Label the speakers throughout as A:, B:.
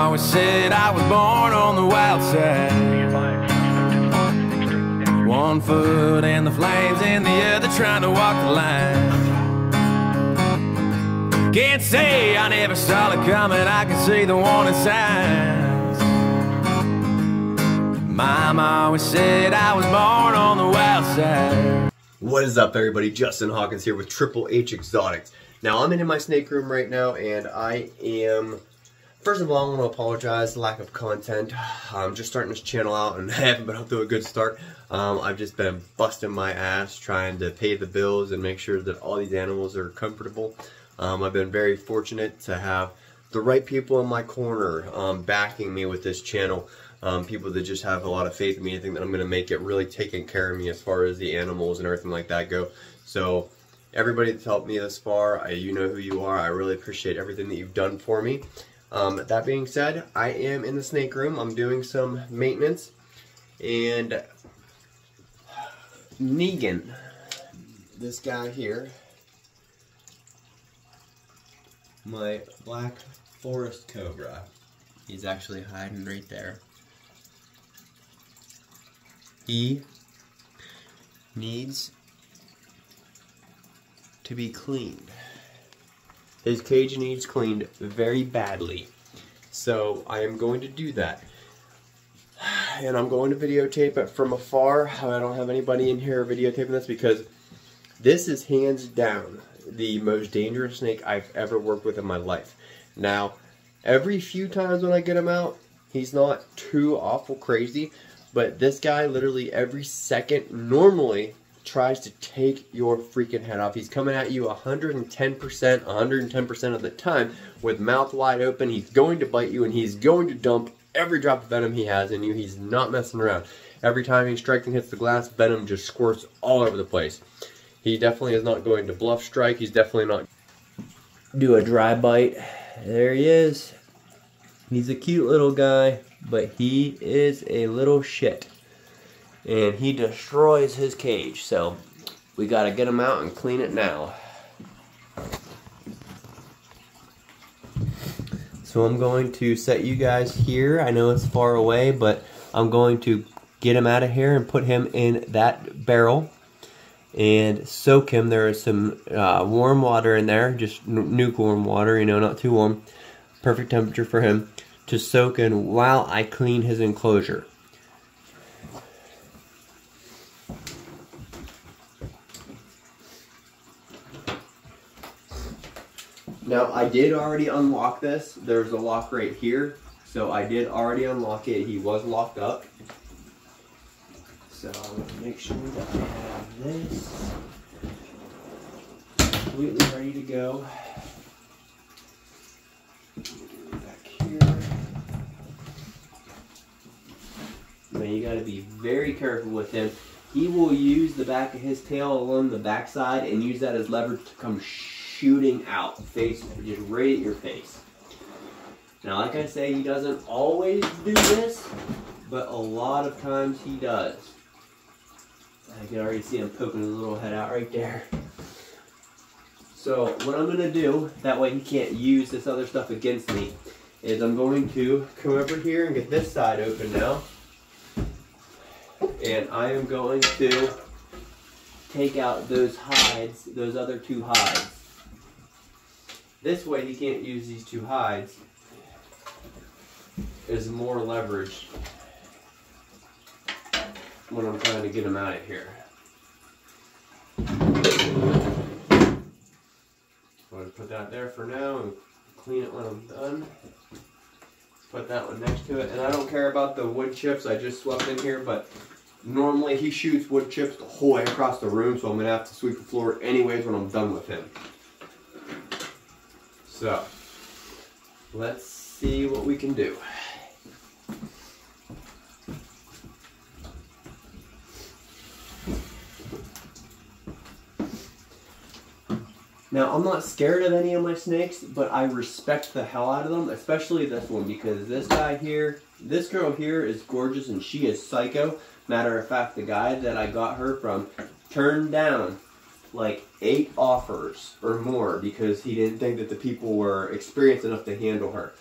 A: always said I was born on the wild side. 1 foot in the flames and the other trying to walk the line. Can't say I never saw it coming, I can see the warning signs. Mama always said I was born on the wild side.
B: What is up, everybody? Justin Hawkins here with Triple H Exotics. Now, I'm in my snake room right now, and I am... First of all, I want to apologize for the lack of content. I'm just starting this channel out, and I haven't been up to a good start. I've just been busting my ass trying to pay the bills and make sure that all these animals are comfortable. I've been very fortunate to have the right people in my corner backing me with this channel. People that just have a lot of faith in me. I think that I'm going to make it really taking care of me as far as the animals and everything like that go. So everybody that's helped me this far, you know who you are. I really appreciate everything that you've done for me. That being said, I am in the snake room. I'm doing some maintenance, and Negan, this guy here, my black forest cobra, he's actually hiding right there. He needs to be cleaned. His cage needs cleaned very badly. So I am going to do that. And I'm going to videotape it from afar. I don't have anybody in here videotaping this because this is hands down the most dangerous snake I've ever worked with in my life. Now, every few times when I get him out, he's not too awful crazy, but this guy literally every second normally tries to take your freaking head off. He's coming at you 110% of the time with mouth wide open. He's going to bite you, and he's going to dump every drop of venom he has in you. He's not messing around. Every time he strikes and hits the glass, venom just squirts all over the place. He definitely is not going to bluff strike. He's definitely not do a dry bite. There he is. He's a cute little guy, but he is a little shit. And he destroys his cage, so we gotta get him out and clean it now. So I'm going to set you guys here. I know it's far away, but I'm going to get him out of here and put him in that barrel and soak him. There is some warm water in there, just lukewarm water, you know, not too warm. Perfect temperature for him to soak in while I clean his enclosure. Now, I did already unlock this. There's a lock right here. So I did already unlock it. He was locked up. So I'm going to make sure that I have this completely ready to go. Back here. Now you got to be very careful with him. He will use the back of his tail along the backside and use that as leverage to come shooting out, face just right at your face. Now, like I say, he doesn't always do this, but a lot of times he does. I can already see him poking his little head out right there. So what I'm going to do, that way he can't use this other stuff against me, is I'm going to come over here and get this side open now. And I am going to take out those hides, those other two hides. This way he can't use these two hides as more leverage when I'm trying to get him out of here. I'm going to put that there for now and clean it when I'm done. Put that one next to it. And I don't care about the wood chips I just swept in here, but normally he shoots wood chips the whole way across the room, so I'm going to have to sweep the floor anyways when I'm done with him. So, let's see what we can do. Now, I'm not scared of any of my snakes, but I respect the hell out of them, especially this one, because this guy here, this girl here is gorgeous and she is psycho. Matter of fact, the guy that I got her from turned down like 8 offers or more because he didn't think that the people were experienced enough to handle her.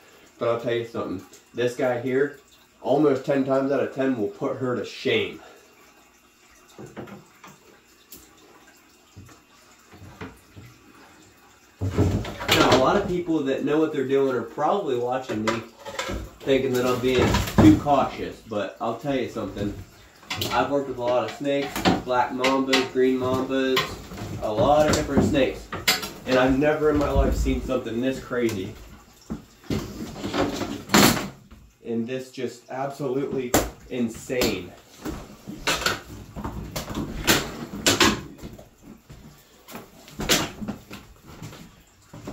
B: But I'll tell you something. This guy here, almost 10 times out of 10 will put her to shame. Now, a lot of people that know what they're doing are probably watching me thinking that I'm being too cautious, but I'll tell you something. I've worked with a lot of snakes, black mambas, green mambas, a lot of different snakes, and I've never in my life seen something this crazy. And this just absolutely insane.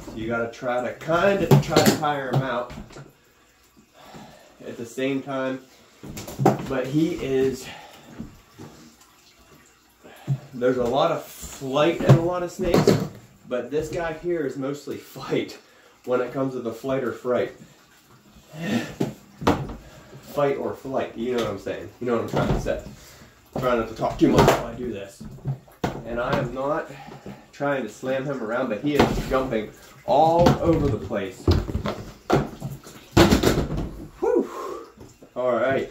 B: So you gotta try to tire him out at the same time. But he is, there's a lot of flight in a lot of snakes, but this guy here is mostly fight when it comes to the flight or fright. Fight or flight, you know what I'm saying? You know what I'm trying to say. I'm trying not to talk too much while I do this. And I am not trying to slam him around, but he is jumping all over the place. Whew. Alright.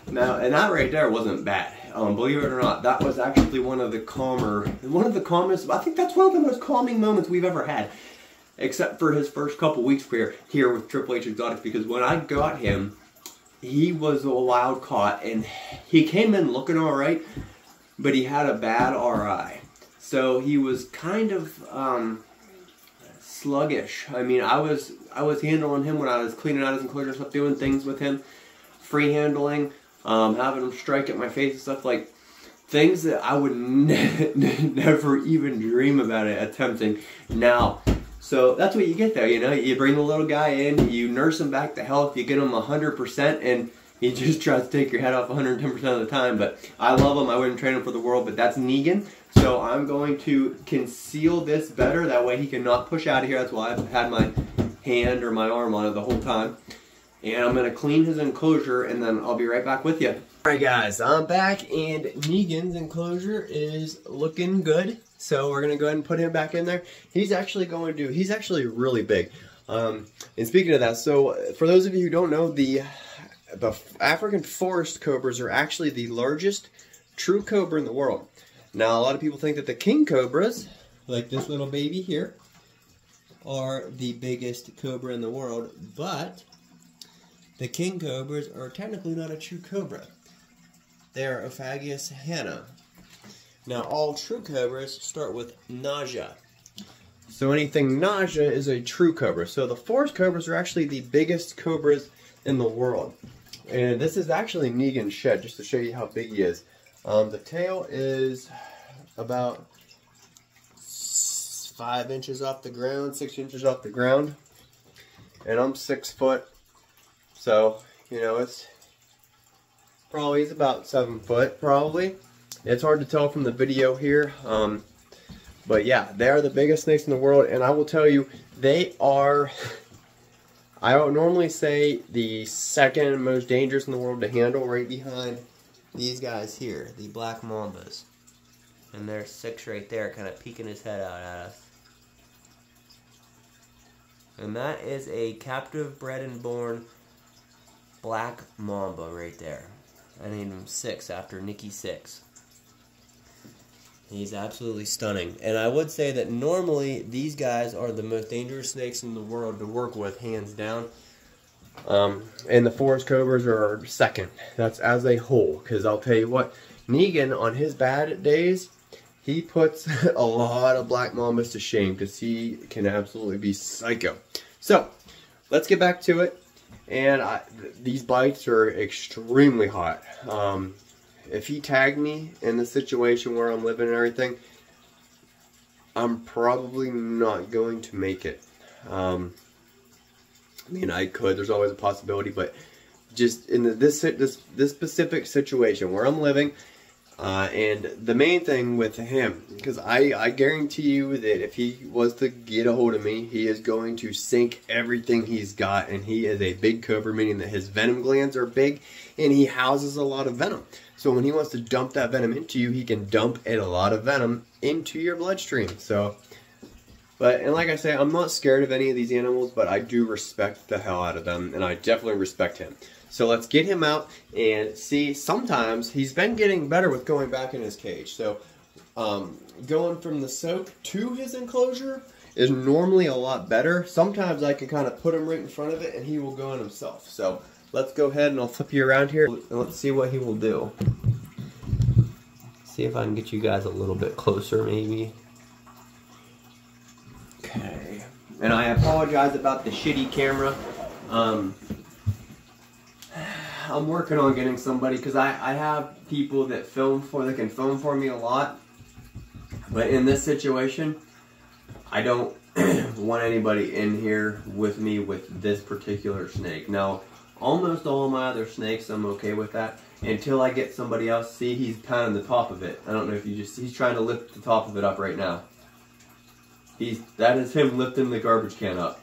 B: Now, and that right there wasn't bad. Believe it or not, that was actually one of the calmest, I think that's one of the most calming moments we've ever had. Except for his first couple weeks here with Triple H Exotics, because when I got him, he was a wild caught, and he came in looking alright, but he had a bad RI. So he was kind of sluggish. I mean, I was handling him when I was cleaning out his enclosure stuff, doing things with him, free handling, having him strike at my face and stuff, like things that I would never even dream about attempting now. So that's what you get there, you know. You bring the little guy in, you nurse him back to health, you get him 100%, and he just tries to take your head off 110% of the time. But I love him. I wouldn't trade him for the world, but that's Negan. So I'm going to conceal this better. That way he cannot push out of here. That's why I've had my hand or my arm on it the whole time. And I'm going to clean his enclosure, and then I'll be right back with you. Alright guys, I'm back, and Negan's enclosure is looking good. So we're going to go ahead and put him back in there. He's actually really big. And speaking of that, so for those of you who don't know, the African forest cobras are actually the largest true cobra in the world. Now, a lot of people think that the king cobras, like this little baby here, are the biggest cobra in the world, but the king cobras are technically not a true cobra. They're Ophagius hana. Now, all true cobras start with nausea. So anything nausea is a true cobra. So the forest cobras are actually the biggest cobras in the world. And this is actually Negan's shed, just to show you how big he is. The tail is about 5 inches off the ground, 6 inches off the ground. And I'm 6 foot. So, you know, he's about 7 foot, probably. It's hard to tell from the video here, but yeah, they are the biggest snakes in the world, and I will tell you, they are, I would normally say, the second most dangerous in the world to handle, right behind these guys here, the black mambas. And there's 6 right there, kind of peeking his head out at us. And that is a captive bred and born black mamba right there. I named him 6 after Nicky 6. He's absolutely stunning. And I would say that normally these guys are the most dangerous snakes in the world to work with, hands down. And the forest cobras are second. That's as a whole. Because I'll tell you what, Negan, on his bad days, he puts a lot of black mambas to shame because he can absolutely be psycho. So, let's get back to it. And these bites are extremely hot. If he tagged me in the situation where I'm living and everything, I'm probably not going to make it. I mean, I could. There's always a possibility, but just in this specific situation where I'm living, and the main thing with him, because I guarantee you that if he was to get a hold of me, he is going to sink everything he's got, and he is a big cobra, meaning that his venom glands are big, and he houses a lot of venom. So when he wants to dump that venom into you, he can dump a lot of venom into your bloodstream. So And like I say, I'm not scared of any of these animals, but I do respect the hell out of them, and I definitely respect him. So let's get him out and see. Sometimes he's been getting better with going back in his cage. So going from the soak to his enclosure is normally a lot better. Sometimes I can kind of put him right in front of it and he will go in himself. So let's go ahead and I'll flip you around here and let's see what he will do. See if I can get you guys a little bit closer maybe. Okay. And I apologize about the shitty camera. I'm working on getting somebody because I have people that can film for me a lot. But in this situation, I don't want anybody in here with me with this particular snake. Now, almost all of my other snakes, I'm okay with that. Until I get somebody else. See, he's pounding the top of it. I don't know if he's trying to lift the top of it up right now. That is him lifting the garbage can up.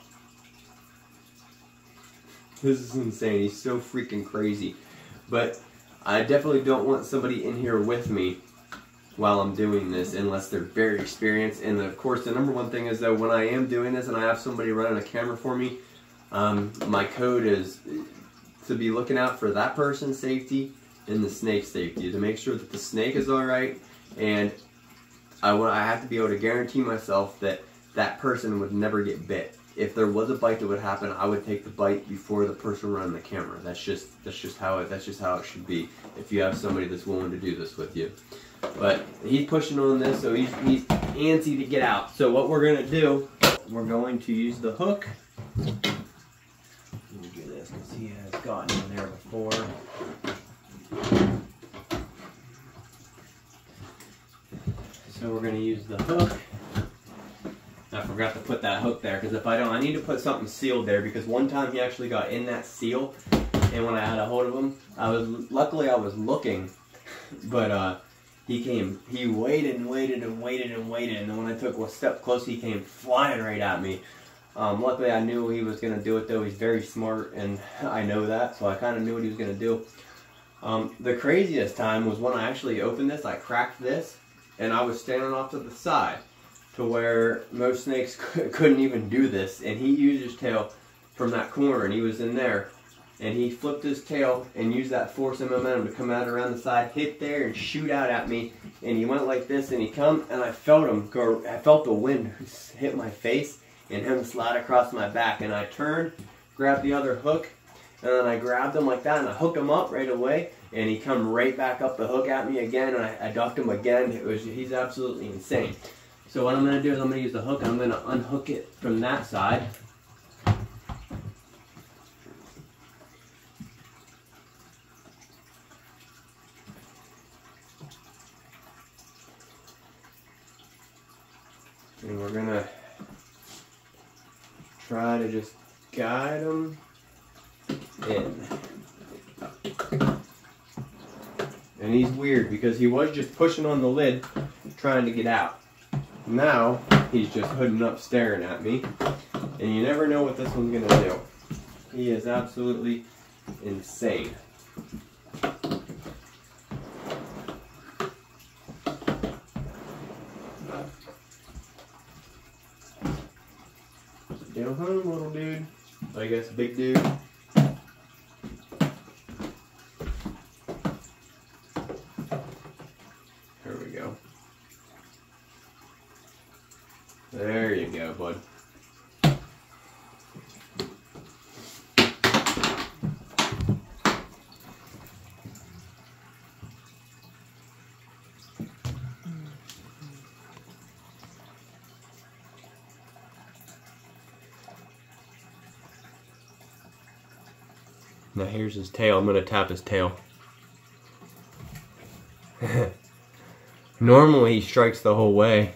B: This is insane. He's so freaking crazy. But I definitely don't want somebody in here with me while I'm doing this unless they're very experienced. And of course, the number one thing is that when I am doing this and I have somebody running a camera for me, my code is to be looking out for that person's safety and the snake's safety, to make sure that the snake is alright, and I have to be able to guarantee myself that that person would never get bit. If there was a bite that would happen, I would take the bite before the person running the camera. That's just how it should be. If you have somebody that's willing to do this with you. But he's pushing on this, so he's antsy to get out. So what we're gonna do, we're going to use the hook. Let me do this because he has gotten in there before. So we're gonna use the hook. I forgot to put that hook there because if I don't, I need to put something sealed there because one time he actually got in that seal, and when I had a hold of him, luckily I was looking, but he waited and waited and waited and waited, and then when I took one step close, he came flying right at me. Luckily I knew he was gonna do it though. He's very smart, and I know that, so I kind of knew what he was gonna do. The craziest time was when I actually opened this. I cracked this, and I was standing off to the side, to where most snakes couldn't even do this, and he used his tail from that corner, and he was in there, and he flipped his tail and used that force and momentum to come out around the side, hit there, and shoot out at me, and he went like this, and he come, and I felt him go, I felt the wind hit my face, and him slide across my back, and I turned, grabbed the other hook, and then I grabbed him like that, and I hooked him up right away, and he come right back up the hook at me again, and I ducked him again. He's absolutely insane. So what I'm going to do is I'm going to use the hook and I'm going to unhook it from that side. And we're going to try to just guide him in. And he's weird because he was just pushing on the lid trying to get out. Now, he's just hooding up staring at me, and you never know what this one's going to do. He is absolutely insane. Down home, little dude. I guess big dude. There we go. There you go, bud. Now here's his tail. I'm going to tap his tail. Normally he strikes the whole way.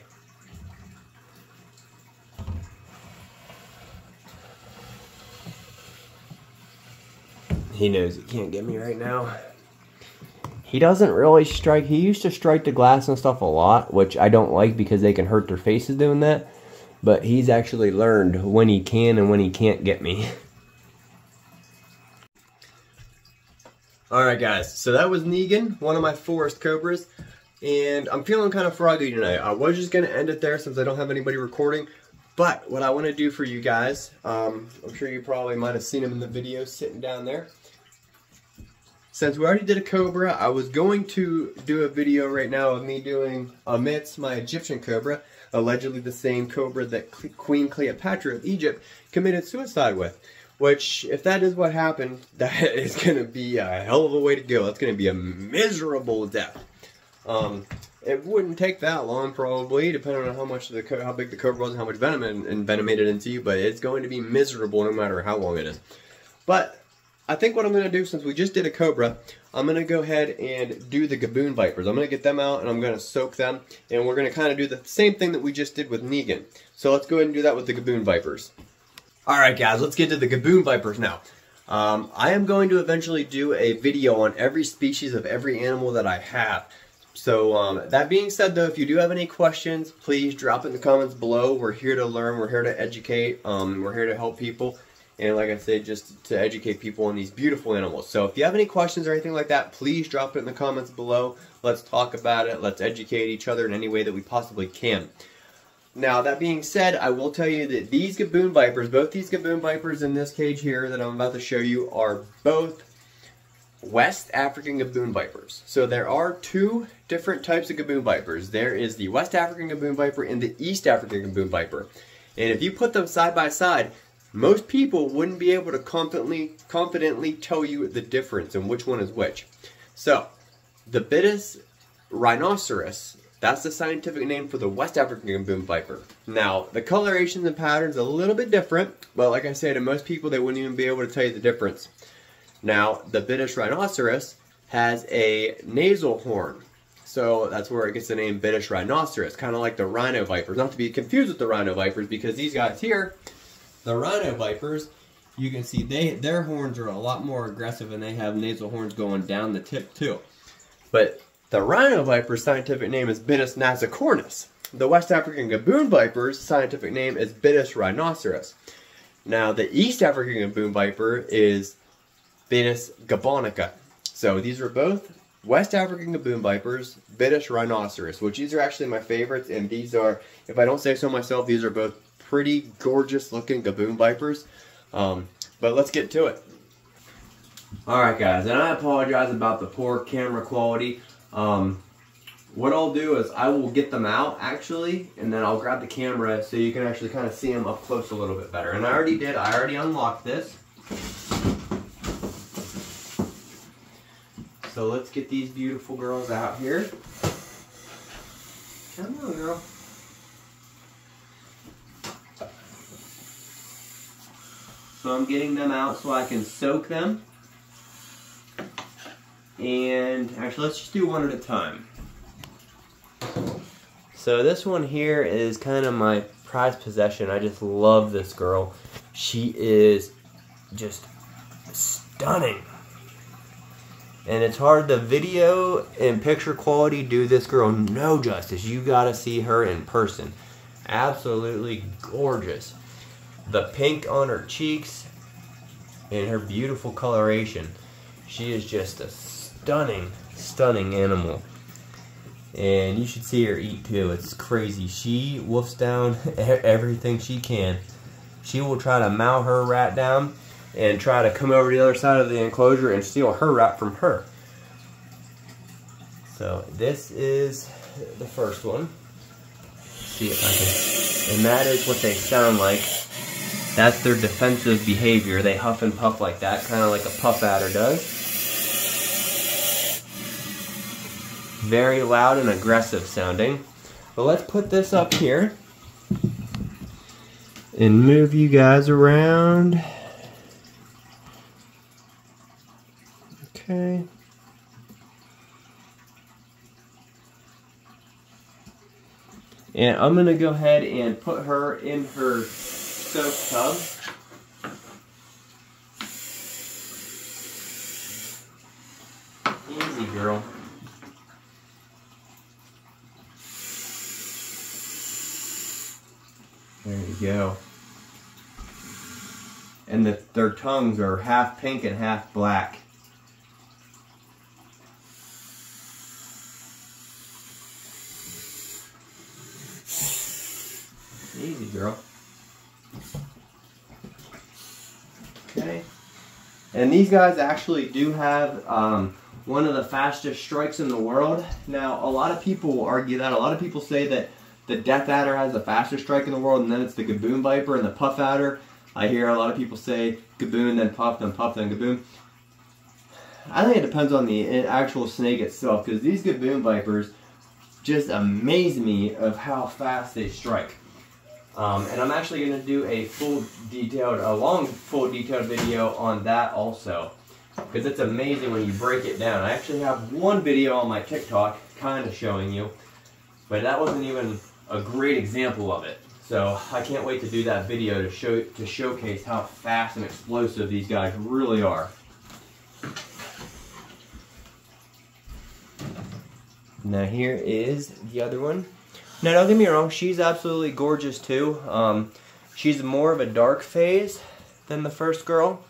B: He knows he can't get me right now. He doesn't really strike. He used to strike the glass and stuff a lot, which I don't like because they can hurt their faces doing that. But he's actually learned when he can and when he can't get me. Alright guys, so that was Negan, one of my forest cobras. And I'm feeling kind of froggy tonight. I was just going to end it there since I don't have anybody recording. But what I want to do for you guys, I'm sure you probably might have seen him in the video sitting down there. Since we already did a cobra, I was going to do a video right now of me doing amidst my Egyptian cobra, allegedly the same cobra that Queen Cleopatra of Egypt committed suicide with. Which, if that is what happened, that is going to be a hell of a way to go. That's going to be a miserable death. It wouldn't take that long, probably, depending on how big the cobra was and how much venom it made it into you, but it's going to be miserable no matter how long it is. But I think what I'm going to do, since we just did a cobra, I'm going to go ahead and do the Gaboon Vipers. I'm going to get them out and I'm going to soak them, and we're going to kind of do the same thing that we just did with Negan. So let's go ahead and do that with the Gaboon Vipers. Alright guys, let's get to the Gaboon Vipers now. I am going to eventually do a video on every species of every animal that I have. So that being said though, if you do have any questions, please drop it in the comments below. We're here to learn, we're here to educate, we're here to help people. And like I said, just to educate people on these beautiful animals. So if you have any questions or anything like that, please drop it in the comments below. Let's talk about it. Let's educate each other in any way that we possibly can. Now, that being said, I will tell you that these Gaboon Vipers, both these Gaboon Vipers in this cage here that I'm about to show you, are both West African Gaboon Vipers. So there are two different types of Gaboon Vipers. There is the West African Gaboon Viper and the East African Gaboon Viper. And if you put them side by side, most people wouldn't be able to confidently tell you the difference and which one is which. So, the Bitis rhinoceros, that's the scientific name for the West African Gaboon Viper. Now, the colorations and patterns are a little bit different, but like I said, to most people, they wouldn't even be able to tell you the difference. Now, the Bitis rhinoceros has a nasal horn. So that's where it gets the name Bitis rhinoceros, kind of like the rhino vipers. Not to be confused with the rhino vipers, because these guys here, the rhino vipers, you can see their horns are a lot more aggressive and they have nasal horns going down the tip too. But the rhino viper's scientific name is Bitis nasicornis. The West African Gaboon Viper's scientific name is Bitis rhinoceros. Now the East African Gaboon Viper is Bitis gabonica. So these are both West African Gaboon Vipers, Bitis rhinoceros, which these are actually my favorites, and these are, if I don't say so myself, these are both pretty gorgeous looking Gaboon Vipers. But let's get to it. Alright guys, and I apologize about the poor camera quality. What I'll do is I will get them out actually, and then I'll grab the camera so you can actually kind of see them up close a little bit better. And I already unlocked this. So let's get these beautiful girls out here. Come on, girl. So I'm getting them out so I can soak them. And actually, let's just do one at a time. So this one here is kind of my prized possession. I just love this girl. She is just stunning. And it's hard, the video and picture quality do this girl no justice. You gotta see her in person. Absolutely gorgeous. The pink on her cheeks and her beautiful coloration. She is just a stunning, stunning animal. And you should see her eat too. It's crazy. She wolfs down everything she can. She will try to mow her rat down and try to come over to the other side of the enclosure and steal her rat from her. So this is the first one. Let's see if I can, and that is what they sound like. That's their defensive behavior. They huff and puff like that, kind of like a puff adder does. Very loud and aggressive sounding. But let's put this up here and move you guys around. Okay. And I'm going to go ahead and put her in her soak tub. Easy, girl. There you go. And their tongues are half pink and half black. Easy, girl. Okay. And these guys actually do have one of the fastest strikes in the world. Now, a lot of people will argue that. A lot of people say that the Death Adder has the fastest strike in the world, and then it's the Gaboon Viper and the Puff Adder. I hear a lot of people say Gaboon, then Puff, then Gaboon. I think it depends on the actual snake itself, because these Gaboon Vipers just amaze me of how fast they strike. And I'm actually going to do a long full detailed video on that also, because it's amazing when you break it down. I actually have one video on my TikTok kind of showing you, but that wasn't even a great example of it. So I can't wait to do that video to showcase how fast and explosive these guys really are. Now here is the other one. Now don't get me wrong, she's absolutely gorgeous too. She's more of a dark phase than the first girl.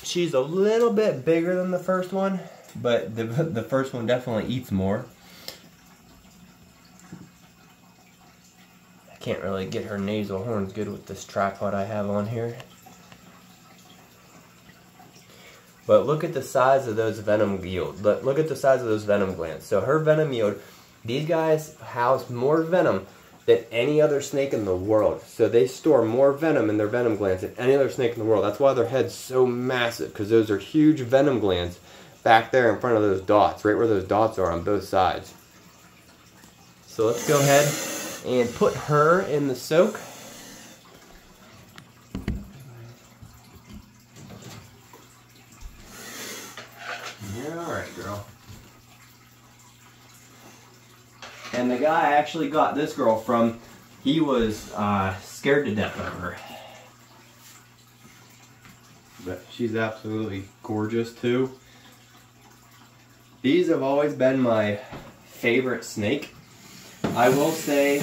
B: She's a little bit bigger than the first one, but the first one definitely eats more. I can't really get her nasal horns good with this tripod I have on here. But look at the size of those venom yield. Look at the size of those venom glands. So her venom yield, these guys house more venom than any other snake in the world. So they store more venom in their venom glands than any other snake in the world. That's why their head's so massive, because those are huge venom glands back there in front of those dots, right where those dots are on both sides. So let's go ahead and put her in the soak. Alright, girl. And the guy I actually got this girl from, he was scared to death of her. But she's absolutely gorgeous too. These have always been my favorite snake. I will say,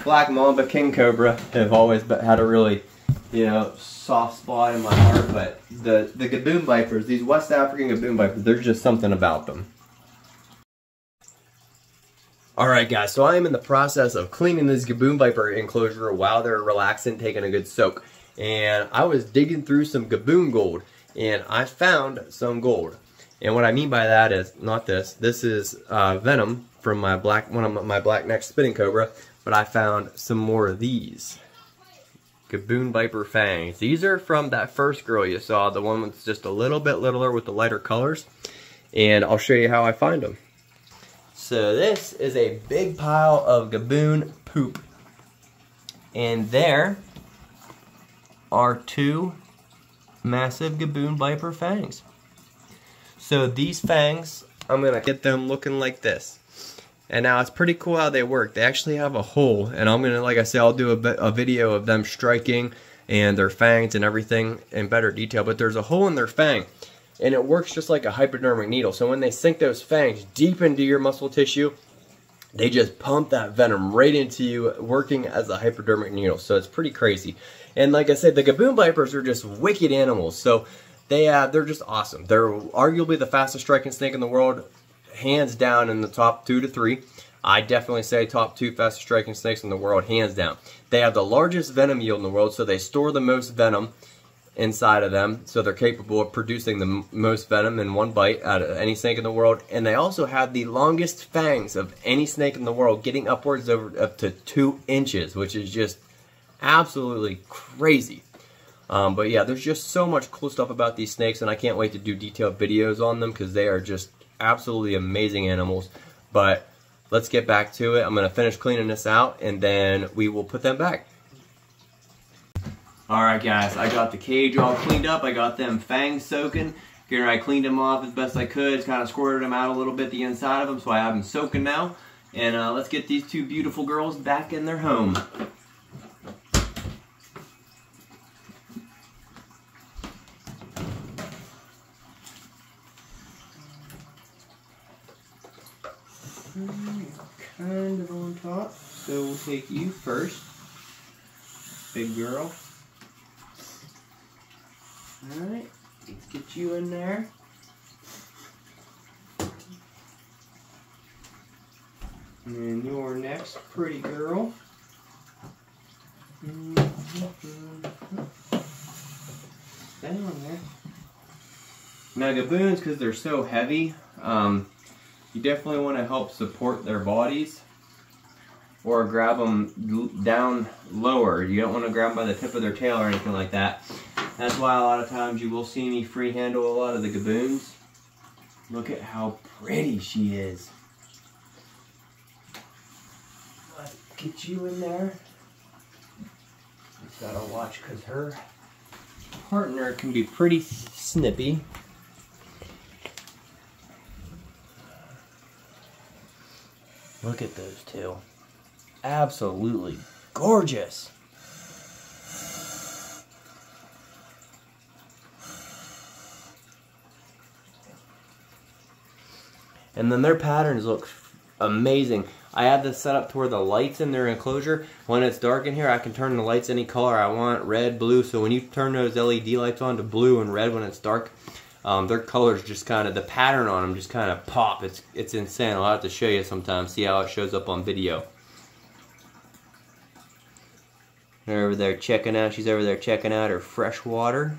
B: Black Mamba, King Cobra have always had a really, soft spot in my heart, but the Gaboon Vipers, these West African Gaboon Vipers, there's just something about them. Alright guys, so I am in the process of cleaning this Gaboon Viper enclosure while they're relaxing, taking a good soak. And I was digging through some Gaboon gold, and I found some gold. And what I mean by that is, not this, this is venom from one of my black-necked spinning cobra, but I found some more of these Gaboon Viper fangs. These are from that first girl you saw, the one that's just a little bit littler with the lighter colors. And I'll show you how I find them. So this is a big pile of Gaboon poop. And there are two massive Gaboon Viper fangs. So these fangs, I'm going to get them looking like this. And now it's pretty cool how they work. They actually have a hole, and I'm gonna, like I said, I'll do a video of them striking and their fangs and everything in better detail. But there's a hole in their fang, and it works just like a hypodermic needle. So when they sink those fangs deep into your muscle tissue, they just pump that venom right into you, working as a hypodermic needle. So it's pretty crazy. And like I said, the Gaboon Vipers are just wicked animals. So they're just awesome. They're arguably the fastest striking snake in the world, hands down in the top 2 to 3. I definitely say top 2 fastest striking snakes in the world, hands down. They have the largest venom yield in the world, so they store the most venom inside of them, so they're capable of producing the most venom in one bite out of any snake in the world. And they also have the longest fangs of any snake in the world, getting upwards up to 2 inches, which is just absolutely crazy. But yeah, there's just so much cool stuff about these snakes, and I can't wait to do detailed videos on them, because they are just absolutely amazing animals. But let's get back to it. I'm going to finish cleaning this out, and then we will put them back. Alright guys, I got the cage all cleaned up. I got them fangs soaking. Here, I cleaned them off as best I could. Kind of squirted them out a little bit, the inside of them, so I have them soaking now. And let's get these two beautiful girls back in their home. Kind of on top, so we'll take you first, big girl. Alright, let's get you in there. And your next pretty girl. Down there. Now gaboons, because they're so heavy, you definitely want to help support their bodies or grab them down lower. You don't want to grab them by the tip of their tail or anything like that. That's why a lot of times you will see me free handle a lot of the gaboons. Look at how pretty she is. Let's get you in there. Just gotta watch because her partner can be pretty snippy. Look at those two. Absolutely gorgeous. And then their patterns look amazing. I have this set up to where the lights in their enclosure, when it's dark in here, I can turn the lights any color I want, red, blue. So when you turn those LED lights on to blue and red when it's dark, their colors just kind of, the pattern on them just kind of pop. It's insane. I'll have to show you sometime, see how it shows up on video. They're over there checking out, she's over there checking out her fresh water.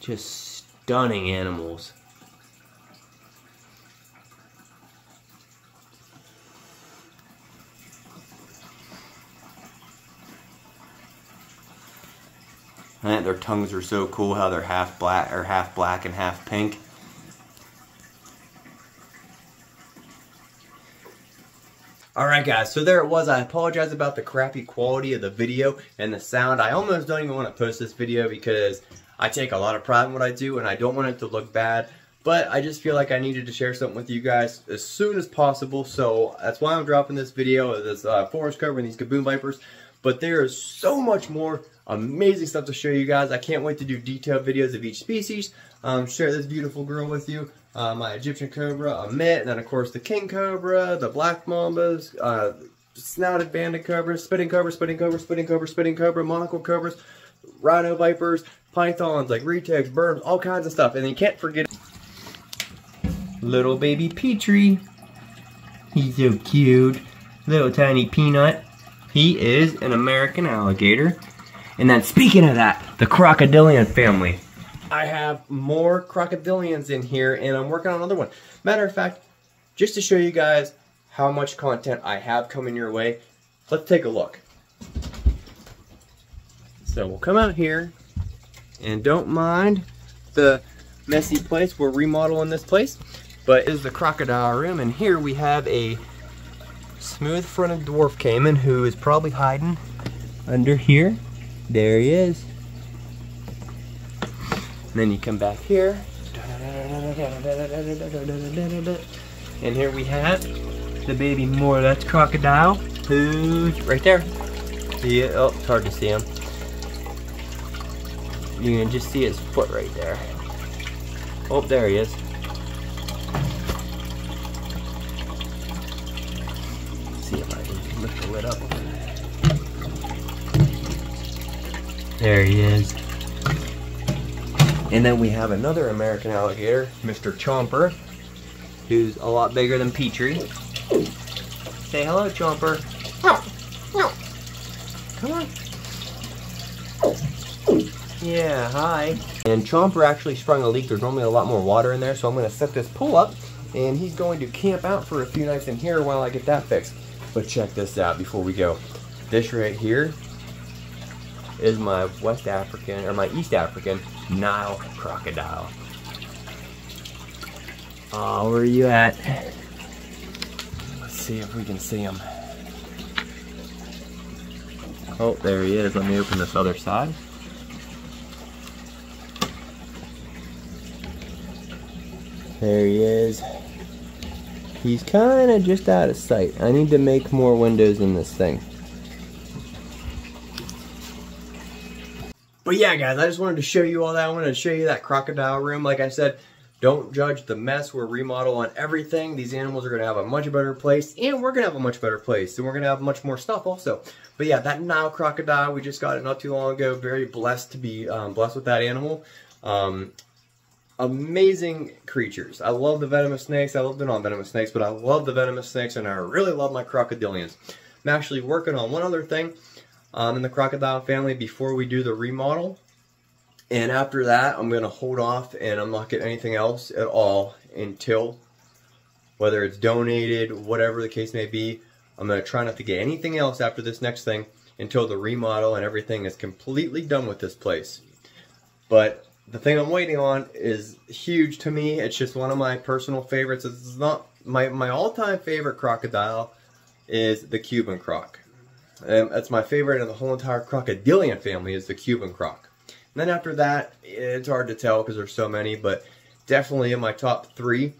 B: Just stunning animals. I think their tongues are so cool how they're half black and half pink. Alright guys, so there it was. I apologize about the crappy quality of the video and the sound. I almost don't even want to post this video because I take a lot of pride in what I do and I don't want it to look bad. But I just feel like I needed to share something with you guys as soon as possible. So that's why I'm dropping this video of this forest cobra and these Gaboon Vipers. But there is so much more amazing stuff to show you guys. I can't wait to do detailed videos of each species. Share this beautiful girl with you. My Egyptian cobra, a mitt, and then of course the king cobra, the black mambas, snouted banded cobras, spitting cobra, spitting cobra, spitting cobra, spitting cobra, monocle cobras, rhino vipers, pythons like retics, burms, all kinds of stuff. And you can't forget little baby Petrie. He's so cute. Little tiny peanut. He is an American alligator. And then speaking of that, the crocodilian family. I have more crocodilians in here and I'm working on another one. Matter of fact, just to show you guys how much content I have coming your way, let's take a look. So we'll come out here and don't mind the messy place. We're remodeling this place, but it is the crocodile room, and here we have a smooth fronted dwarf caiman who is probably hiding under here. There he is. And then you come back here. And here we have the baby more. That's crocodile. Who's right there. See it? Oh, it's hard to see him. You can just see his foot right there. Oh, there he is. Let's see if I can lift the lid up. There he is. And then we have another American alligator, Mr. Chomper, who's a lot bigger than Petrie. Say hello, Chomper. Come on. Yeah, hi. And Chomper actually sprung a leak. There's normally a lot more water in there, so I'm going to set this pool up, and he's going to camp out for a few nights in here while I get that fixed. But check this out before we go. This right here is my West African, or my East African Nile crocodile. Oh, where are you at? Let's see if we can see him. Oh, there he is. Let me open this other side. There he is. He's kind of just out of sight. I need to make more windows in this thing. But yeah, guys, I just wanted to show you all that. I wanted to show you that crocodile room. Like I said, don't judge the mess. We're remodeling everything. These animals are going to have a much better place, and we're going to have a much better place, and we're going to have much more stuff also. But yeah, that Nile crocodile, we just got it not too long ago. Very blessed to be blessed with that animal. amazing creatures. I love the venomous snakes. I love the non-venomous snakes, but I love the venomous snakes, and I really love my crocodilians. I'm actually working on one other thing in the crocodile family before we do the remodel. And after that, I'm going to hold off, and I'm not getting anything else at all until, whether it's donated, whatever the case may be, I'm going to try not to get anything else after this next thing until the remodel and everything is completely done with this place. But the thing I'm waiting on is huge to me. It's just one of my personal favorites. It's not my all-time favorite crocodile is the Cuban croc. That's my favorite in the whole entire crocodilian family is the Cuban croc. And then after that, it's hard to tell because there's so many, but definitely in my top 3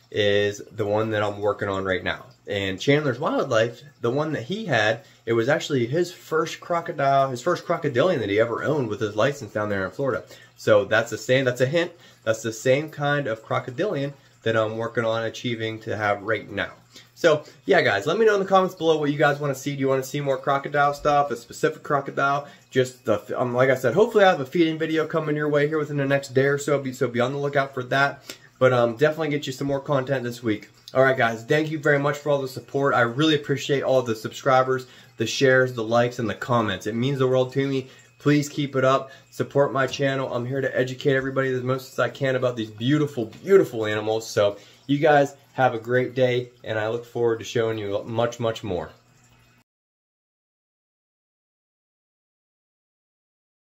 B: is the one that I'm working on right now. And Chandler's Wildlife, the one that he had, it was actually his first crocodile, his first crocodilian that he ever owned with his license down there in Florida. So that's the same, that's a hint, that's the same kind of crocodilian that I'm working on achieving to have right now. So, yeah guys, let me know in the comments below what you guys want to see. Do you want to see more crocodile stuff, a specific crocodile? Just, like I said, hopefully I have a feeding video coming your way here within the next day or so, so be on the lookout for that. But definitely get you some more content this week. Alright guys, thank you very much for all the support. I really appreciate all the subscribers, the shares, the likes, and the comments. It means the world to me. Please keep it up. Support my channel. I'm here to educate everybody as most as I can about these beautiful, beautiful animals. So you guys have a great day, and I look forward to showing you much, much more.